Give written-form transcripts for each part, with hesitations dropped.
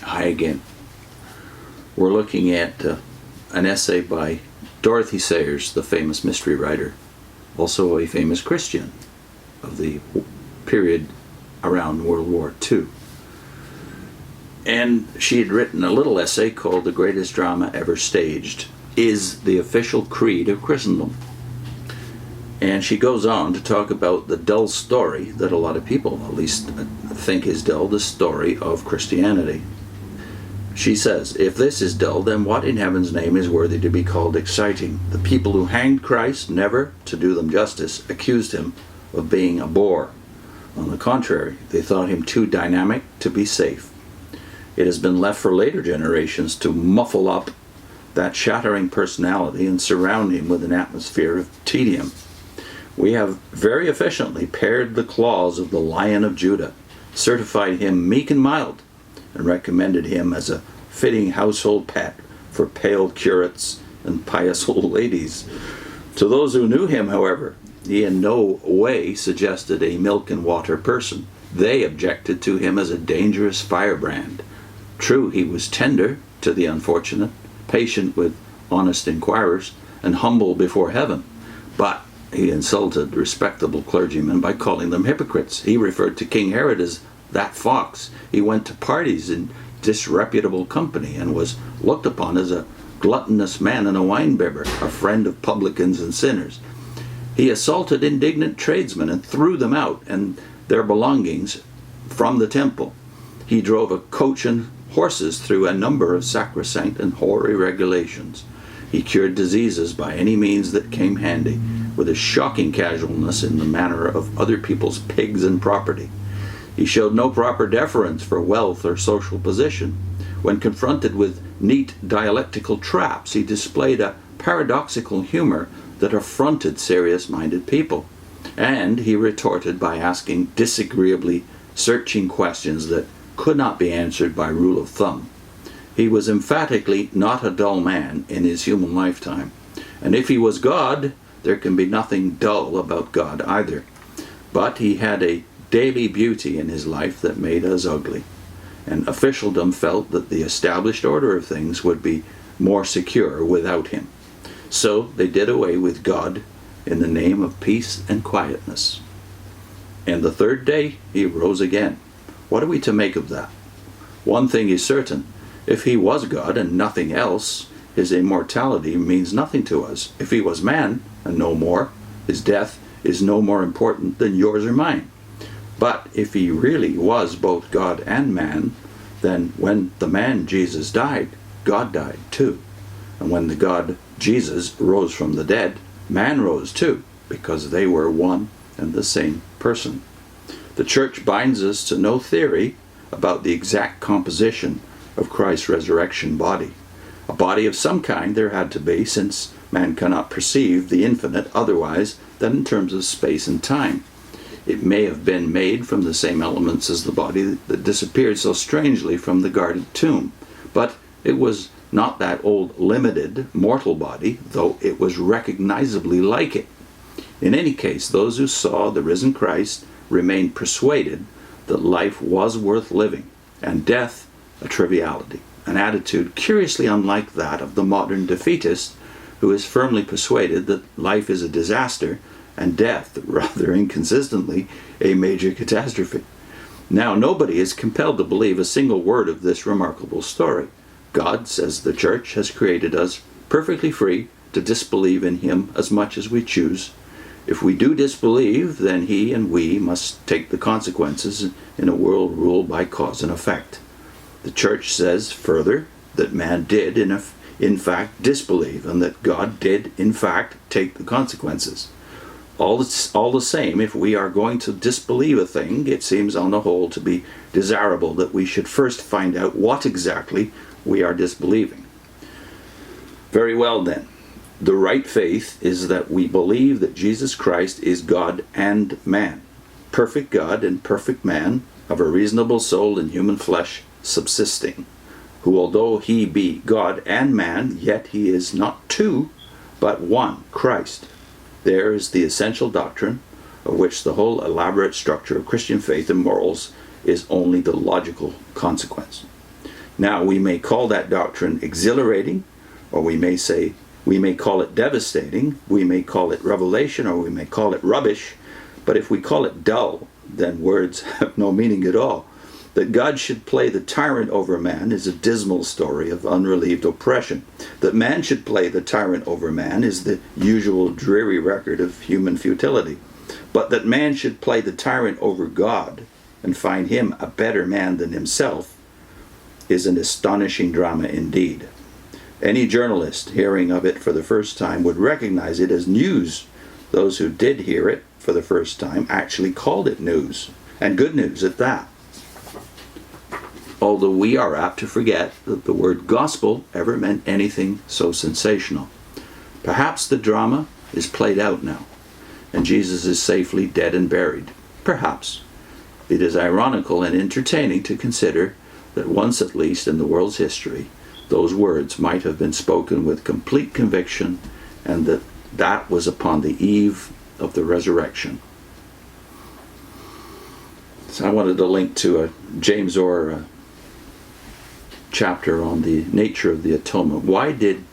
Hi again. We're looking at an essay by Dorothy Sayers, the famous mystery writer, also a famous Christian of the period around World War II. And she had written a little essay called "The Greatest Drama Ever Staged is the Official Creed of Christendom." And she goes on to talk about the dull story that a lot of people at least think is dull, the story of Christianity. She says, "If this is dull, then what in heaven's name is worthy to be called exciting? The people who hanged Christ never, to do them justice, accused him of being a bore. On the contrary, they thought him too dynamic to be safe. It has been left for later generations to muffle up that shattering personality and surround him with an atmosphere of tedium. We have very efficiently pared the claws of the Lion of Judah, certified him meek and mild, and recommended him as a fitting household pet for pale curates and pious old ladies. To those who knew him, however, he in no way suggested a milk and water person. They objected to him as a dangerous firebrand. True, he was tender to the unfortunate, patient with honest inquirers, and humble before heaven, but he insulted respectable clergymen by calling them hypocrites. He referred to King Herod as that fox. He went to parties in disreputable company and was looked upon as a gluttonous man and a winebibber, a friend of publicans and sinners. He assaulted indignant tradesmen and threw them out and their belongings from the temple. He drove a coach and horses through a number of sacrosanct and hoary regulations. He cured diseases by any means that came handy, with a shocking casualness in the manner of other people's pigs and property. He showed no proper deference for wealth or social position. When confronted with neat dialectical traps, he displayed a paradoxical humor that affronted serious-minded people. And he retorted by asking disagreeably searching questions that could not be answered by rule of thumb. He was emphatically not a dull man in his human lifetime. And if he was God, there can be nothing dull about God either. But he had a daily beauty in his life that made us ugly. And officialdom felt that the established order of things would be more secure without him. So they did away with God in the name of peace and quietness. And the third day he rose again. What are we to make of that? One thing is certain. If he was God and nothing else, his immortality means nothing to us. If he was man and no more, his death is no more important than yours or mine. But if he really was both God and man, then when the man Jesus died, God died too. And when the God Jesus rose from the dead, man rose too, because they were one and the same person. The church binds us to no theory about the exact composition of Christ's resurrection body. A body of some kind there had to be, since man cannot perceive the infinite otherwise than in terms of space and time. It may have been made from the same elements as the body that disappeared so strangely from the guarded tomb, but it was not that old limited mortal body, though it was recognizably like it. In any case, those who saw the risen Christ remained persuaded that life was worth living and death a triviality, an attitude curiously unlike that of the modern defeatist who is firmly persuaded that life is a disaster and death, rather inconsistently, a major catastrophe. Now, nobody is compelled to believe a single word of this remarkable story. God, says the church, has created us perfectly free to disbelieve in him as much as we choose. If we do disbelieve, then he and we must take the consequences in a world ruled by cause and effect. The church says further that man did in fact disbelieve, and that God did in fact take the consequences. All the same, if we are going to disbelieve a thing, it seems on the whole to be desirable that we should first find out what exactly we are disbelieving. Very well then. The right faith is that we believe that Jesus Christ is God and man, perfect God and perfect man, of a reasonable soul and human flesh subsisting, who although he be God and man, yet he is not two, but one, Christ. There is the essential doctrine of which the whole elaborate structure of Christian faith and morals is only the logical consequence. Now, we may call that doctrine exhilarating, or we may call it devastating, we may call it revelation, or we may call it rubbish, but if we call it dull, then words have no meaning at all. That God should play the tyrant over man is a dismal story of unrelieved oppression. That man should play the tyrant over man is the usual dreary record of human futility. But that man should play the tyrant over God and find him a better man than himself is an astonishing drama indeed. Any journalist hearing of it for the first time would recognize it as news. Those who did hear it for the first time actually called it news, and good news at that. Although we are apt to forget that the word gospel ever meant anything so sensational. Perhaps the drama is played out now, and Jesus is safely dead and buried. Perhaps. It is ironical and entertaining to consider that once at least in the world's history, those words might have been spoken with complete conviction, and that was upon the eve of the resurrection. So I wanted to link to a James Orr chapter on the nature of the atonement. Why did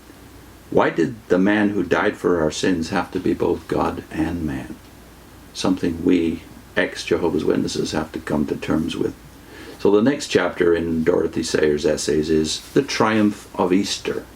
the man who died for our sins have to be both God and man? Something we ex-Jehovah's Witnesses have to come to terms with. So the next chapter in Dorothy Sayers' essays is The Triumph of Easter.